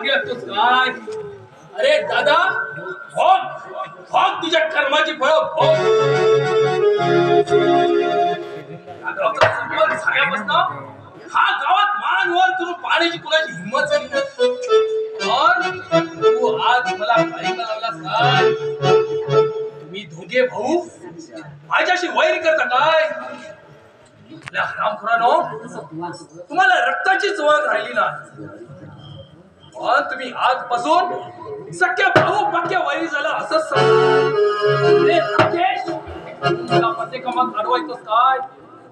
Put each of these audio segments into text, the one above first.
तोच काय? अरे दादा, भोग भोग तुझ्या कर्माची फळ भोग. झाल्यापासून हा गावात मान वर करून पाण्याची कुणाची हिंमत झाली नाही. पण तू आज मला काही लावलास काय? तुम्ही दोघे भाऊ माझ्याशी वैर करता काय? हरामखोरानो, तुम्हाला रक्ताची ओळख राहिली ना. पण तुम्ही आजपासून सख्या भाऊ पक्क्या वैरी झाला असंच प्रत्येक कामात अडवायचंच काय?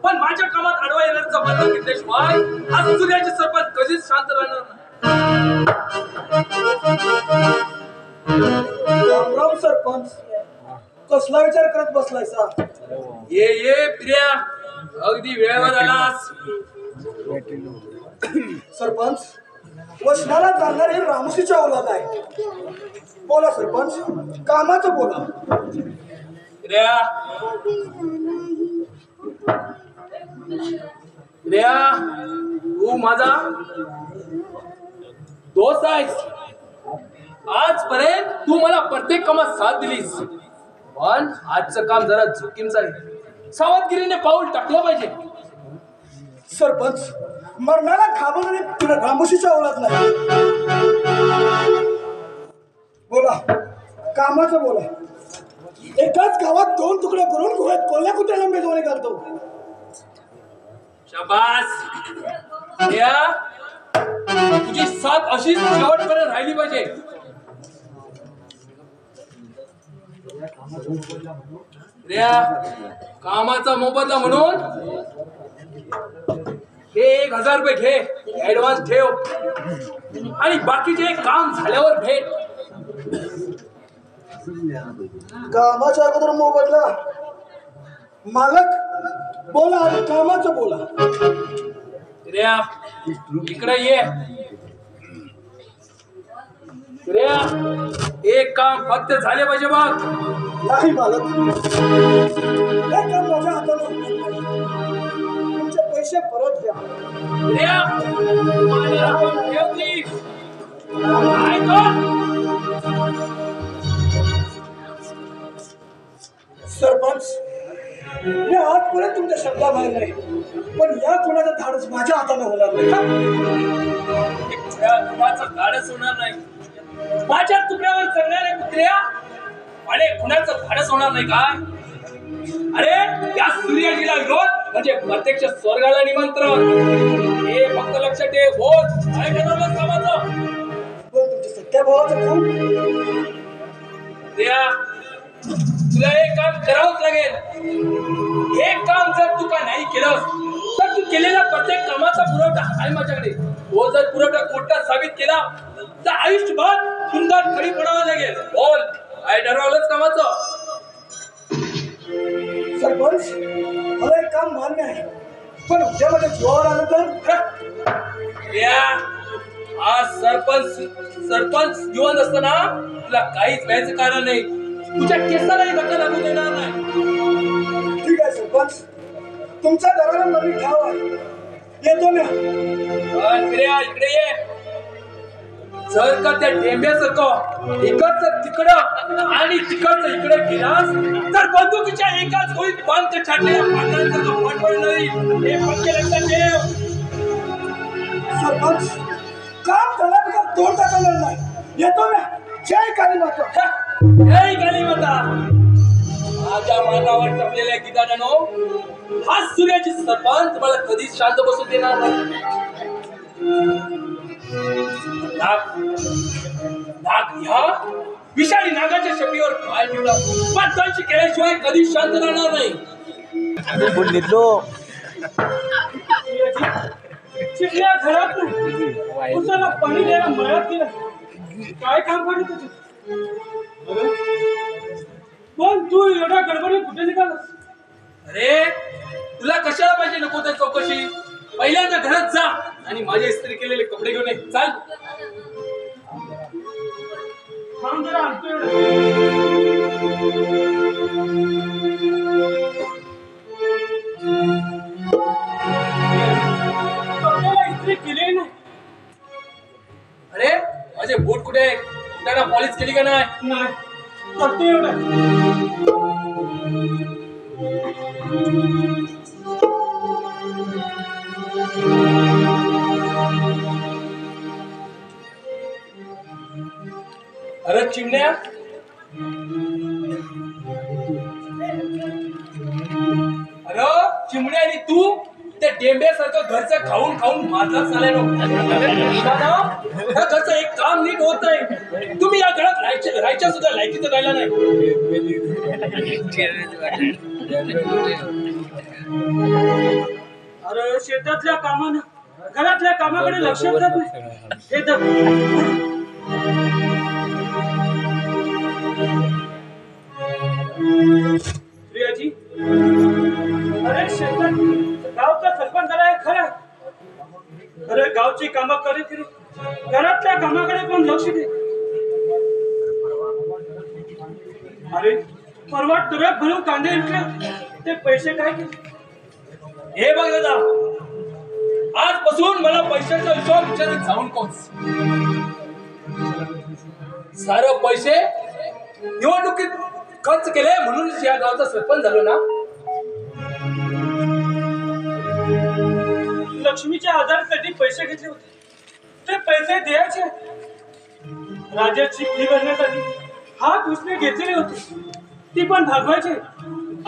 पण माझ्या कामात अडवा येण्याचा बंद घेतल्याशिवाय आज सूर्याचे सरपंच कधीच शांत राहणार राम सरपंच, कसला विचार करत बसलायसा? ये प्रिया, अगदी वेळेवर आलास. सरपंच, वचनाला जाणार हे रामोशीच्या औलाद आहे. बोला सरपंच, कामाचं बोला. प्रिया, तू माझा दोस्त आहेस. आजपर्यंत तू मला प्रत्येक कामात साथ दिलीस. पण आजचं काम जरा जोखीमचं आहे. सावधगिरीने पाऊल टाकलं पाहिजे. सरपंच, मरणाला घाबरणारी रामोशीच्या औलाद नाही. बोला, कामाचं बोला. एकाच गावात दोन तुकडे करून गोव्यात कोल्ह्या कुत्र्याला मेजवानी करतो. शाबास. तुझी साथ अशीच शेवटपर्यंत राहिली पाहिजे. कामाचा मोबदला म्हणून हे 1000 रुपये घे, ऍडव्हान्स ठेव आणि बाकीचे काम झाल्यावर भेट. कामाच्या अगोदर मोबदला? मालक बोला, आणि कामाचं बोला. इकडे ये. एक काम फक्त झाले पाहिजे बघ. नाही मालक, हे काम माझ्या हाताने तुमचे पैसे परत द्या. सरपंच, मी आजपर्यंत तुमच्या शब्दाबाहेर नाही, पण या कुणाचं धाडस माझ्या हाताने होणार नाही. कुणाचं धाडस होणार नाही. माझ्या तुकड्यावर चढणाऱ्या कुत्र्या आणि कुणाचं धाडस होणार नाही काय? अरे, या सूर्याजीला विरोध म्हणजे प्रत्यक्ष स्वर्गाला निमंत्रण. हे फक्त लक्षात ठेव. बोल, काय ठरवलं कामाचं? पण तुमच्या सत्या भावाचं खूप. तुला एक काम करावंच लागेल. हे काम जर तू का नाही केलंस तर तू केलेल्या प्रत्येक कामाचा पुरवठा आहे माझ्याकडे. तो जर पुरवठा खोटा साबित केला तर आयुष्यभर सुंदर खडी पडावं लागेल. बोल, काय ठरवलंच कामाचं? सरपंच, मला एक काम मान्य आहे, पण उद्या माझ्या जीवावर आलं तर? आज सरपंच जिवंत असताना तुला काहीच व्हायचं कारण नाही. तुझ्या केसालाही धक्का लागू देणार नाही. ठीक आहे सरपंच, तुमच्या दराला नवीन ठाव आहे. येतो मी. इकडे ये. जर का त्या ढेंब्यासारखं इकडचं तिकडं आणि तिकडचं इकडे गेलास तर बंदुकीच्या एकाच गोळीत पंख छाटलेल्या पाटलांचा तो फट पडणार नाही. हे फक्त लक्षात ठेव. सरपंच, काम करण्यापेक्षा तोड टाकणार नाही. येतो मी. जय काली माता. जय काली माता. माझ्या मानावर टपलेल्या गीतानो, हा सूर्याची सरपंच मला कधीच शांत बसू देणार नाही. नाग ह्या विषारी नागाच्या शपीवर पाय ठेवला, पण त्यांची केल्याशिवाय कधीच शांत राहणार नाही. चिखल्या घरात उसाला पाणी द्यायला मळ्यात गेला. काय काम करत तुझे? पण तू एवढ्या गडबडीत कुठे निघालास? अरे, तुला कशाला पाहिजे नको त्या चौकशी? पहिल्यांदा घरात जा आणि माझे इस्त्री केलेले कपडे घेऊन ये. चाल. थांब जरा, आणतो एवढं. कपड्याला इस्त्री केली नाही. अरे, माझे बूट कुठे आहेत? त्यांना पॉलिश केली का नाही? नाही फक्त एवढं. अरे चिमण्या, अरे चिमण्या आणि तू त्या डेंब्यासारखं घरचं खाऊन खाऊन माझा चालाय ह्या घरचं एक काम नीट होत नाही. तुम्ही या घरात राहायच्या सुद्धा लायकीचं राहिला नाही. अरे शेतातल्या कामानं घरातल्या कामाकडे लक्ष देत नाही. हे तर प्रियाजी, अरे शेतात गावचा सरपंच झाला आहे खरं. अरे गावची कामं करीत घरातल्या कामाकडे पण लक्ष दे. अरे परवा डोळ्यात भरून कांदे विकले, ते पैसे काय केले? हे बघ दादा, आजपासून मला पैशाचा हिशोब विचारत जाऊन कोच. सारे पैसे निवडणुकीत खर्च केले म्हणून या गावचा सरपंच झालो ना. लक्ष्मीच्या आजारासाठी पैसे घेतले होते, ते पैसे द्यायचे. राजाची फी भरण्यासाठी हात उसने घेतलेले होते, ती पण भागवायचे.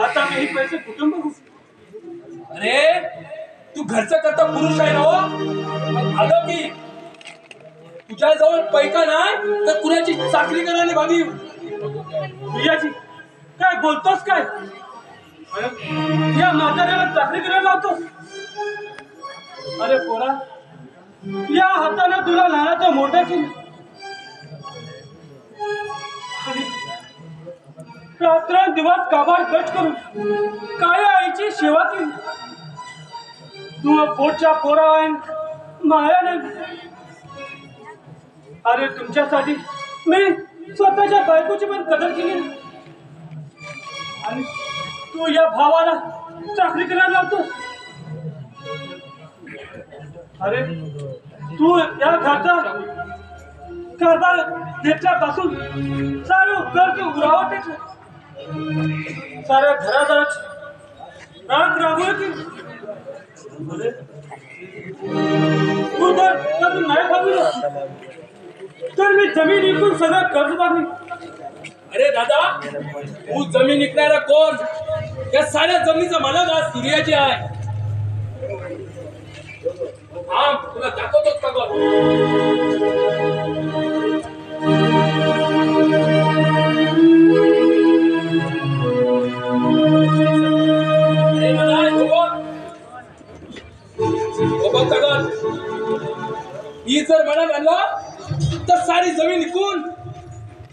आता मी हे पैसे कुठून बघू? अरे तू घरचं करता पुरुष आहे ना हो? आलो की तुझ्या जवळ पैका नाही तर कुणाची चाकरी करायला भागी. प्रियाजी, काय बोलतोस काय? अरे, या म्हाताऱ्याला चाकरी करायला लावतोस? अरे पोरा, या हाताने तुला लहानाचं मोठं केलं आणि रात्रंदिवस काबाड कट करून काळ्या आईची सेवा केली. तू पोटच्या पोरा मायाने. अरे तुमच्यासाठी मी स्वतःच्या बायकोची पण कदर केली आणि तू या भावाला चाकरी करायला लावतोस. अरे तू या घरचा कारभार घेतल्यापासून सारं कर्ज उरावं टेकलं. साऱ्या घरादारच राग रागवलं की तू जर कर्ज नाही भागवलं तर मी जमीन विकून सगळं कर्ज भागवी. अरे दादा, तू जमीन विकणारा कोण? या साऱ्या जमिनीचा मालक आज सूर्याची आहे. हा तुला दाखवतोच का गं? अरे दादा, हे बघ. हे बघ कागद. ही जर मनात आणलं तर सारी जमीन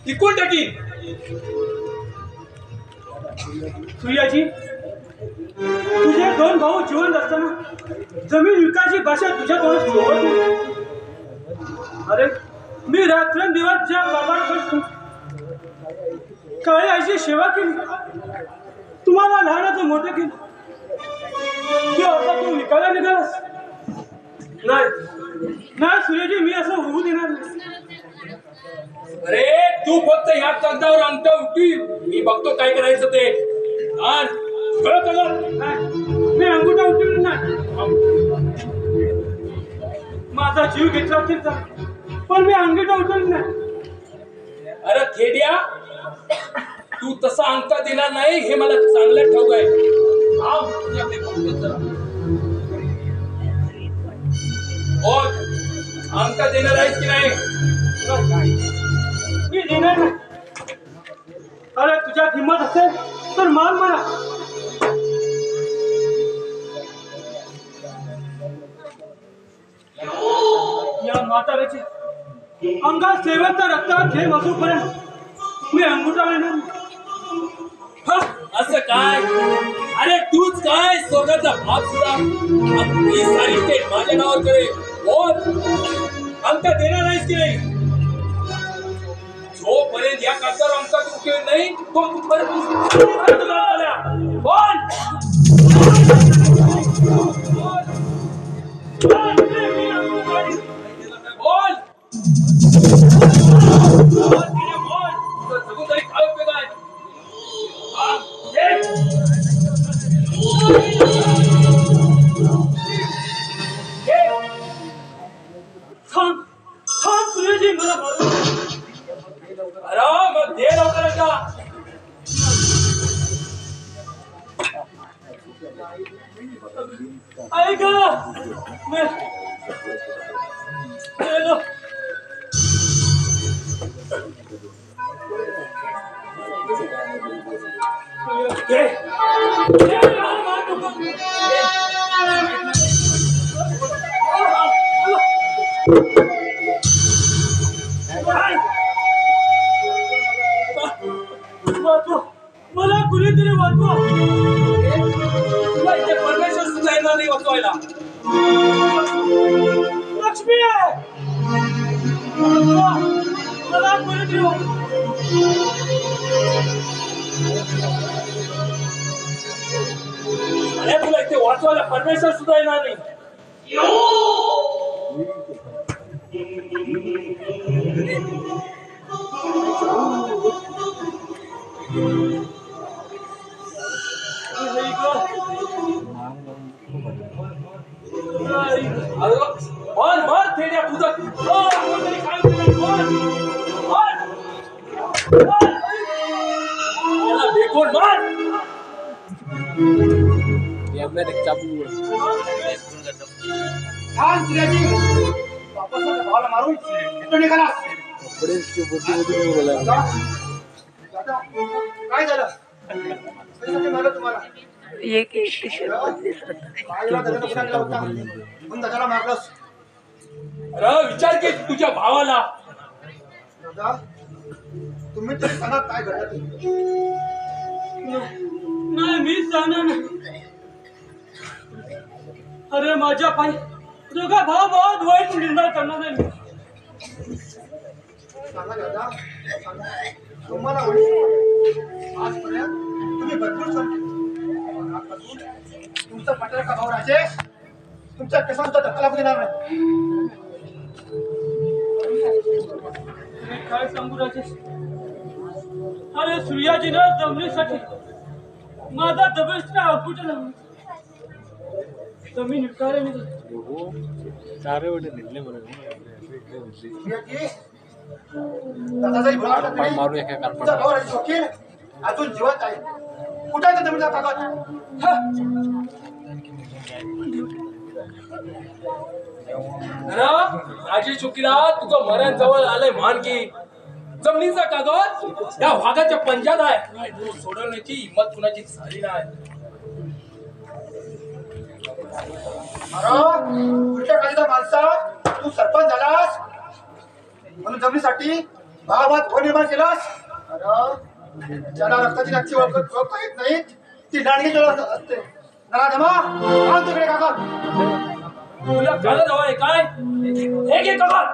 विकून टाकीन. सूर्याजी, तुझे दोन भाऊ जिवंत असताना जमीन विकायची भाषा तुझ्या तोंडात शोभत नाही. अरे मी रात्रंदिवस ज्या बाबाला करतो काळ्या आईची सेवा केली, तुम्हाला लहानाचं मोठं केलं, ते आता तू विकायला निघालास? नाही सूर्याजी, मी असं होऊ देणार नाही. अरे तू फक्त ह्या कागदावर अंगठा उठी, मी बघतो काय करायचं ते. आण कळत नाही, मी अंगुठा उठवली नाही. माझा जीव घेतला असेल तर, पण मी अंगठा उठवली नाही. अरे खेड्या, तू तसा अंगठा देणार नाही हे मला चांगलं ठाऊक आहे. तुझ्याकडे बघतो जरा. बोल, अंगठा देणार आहेस की नाही? मी देणार नाही. अरे तुझ्यात हिंमत असेल तर मान म्हणा. या म्हाताऱ्याचे अंगात सेवेचा रक्तात थेंब असूपर्यंत मी अंगुठा देणार नाही. असं काय? अरे तूच काय सोन्याचा भाग सुद्धा ही सारी स्टेट माझ्या नावावर करे. बोल, अंगठा देणार नाहीस की नाही? जोपर्यंत या कागदावर अंगठा तू उठेल नाही बोल. तुझं जगून तरी काय उपयोग आहे? हा, ये. ये. थांब थांब सूर्यजी मला मारू अरे मग दे लवकर आता. ऐक मेलो ये. ये, मार नको. वाचवा मला कुणीतरी वाचवा तुला इथे परमेश्वर सुद्धा येणार नाही वाचवायला. लक्ष्मी वाचवा मला कुणीतरी वाचवा अरे तुला इथे वाचवायला परमेश्वर सुद्धा येणार नाही. मार मार थेड्या तुझं काय देखोन मार. छान सूर्याजी वापस भावाला मारून इथून निघाला. दादा, काय झालं कशासाठी मारलं तुम्हाला? बाईला दादाला पुन्हा नेला होता म्हणून दादाला मारलंस. अरे विचार की तुझ्या भावाला. दादा तुम्ही तरी सांगा काय घडलं ते. नाही मी सांगणार नाही अरे माझ्या पायी दोघा भाऊ बहुत वाईट निर्णय करणार नाही सांगा दादा सांगा. तुम्हाला आजपर्यंत तुम्ही भरपूर आजपासून तुमचा पटेल का भाऊ राजेश तुमच्या केसांचा धक्का लागू देणार नाही. मी काय सांगू राजेश अरे सूर्याजीनं जमिनीसाठी माझा दबेसला अवकुट लावला जमीन विकायला मी दादा जरी बोलावला तरी तुमचा भाऊ राजेश वकील अजून जिवंत आहे. कुठे आहे जमिनीचा कागद? राजेश चुकीला तुझं मरण जवळ आलंय मान की जमिनीचा कागद या वाघाच्या पंजात आहे. आणि तू सोडवण्याची हिंमत कुणाची झाली नाही. तुझ्या खालीचा माणसा तू सरपंच झालास म्हणून जमिनीसाठी भावात व निर्माण केलास. ज्याला रक्ताची नक्षी ओळख येत नाही ती दांडगी जवळ असते. नराधमा आण तिकडे कागद. तुला कागद हवाय काय? हे घे कागद.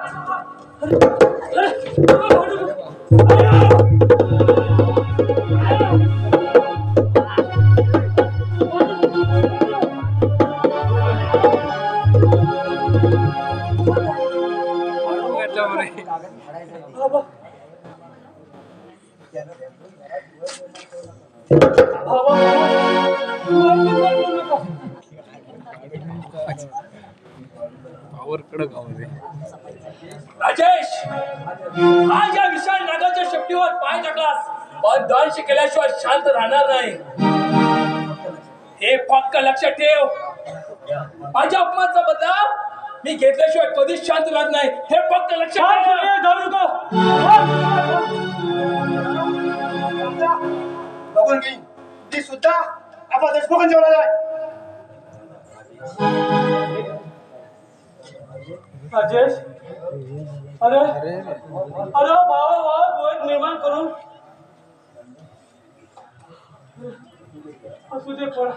राजेश आज या विशाल नागाच्या शेपटीवर पाय टाकलास पण दंश केल्याशिवाय शांत राहणार नाही. हे फक्त लक्षात ठेव. माझ्या अपमानाचा बदला मी घेतल्याशिवाय कधीच शांत राहत नाही. हे फक्त लक्षात ठेव. बघून घे ती सुद्धा आपला देशमुखांच्या जेवढा आहे. राजेश अरे अरे भावा गोष्ट निर्माण करून असू दे पडा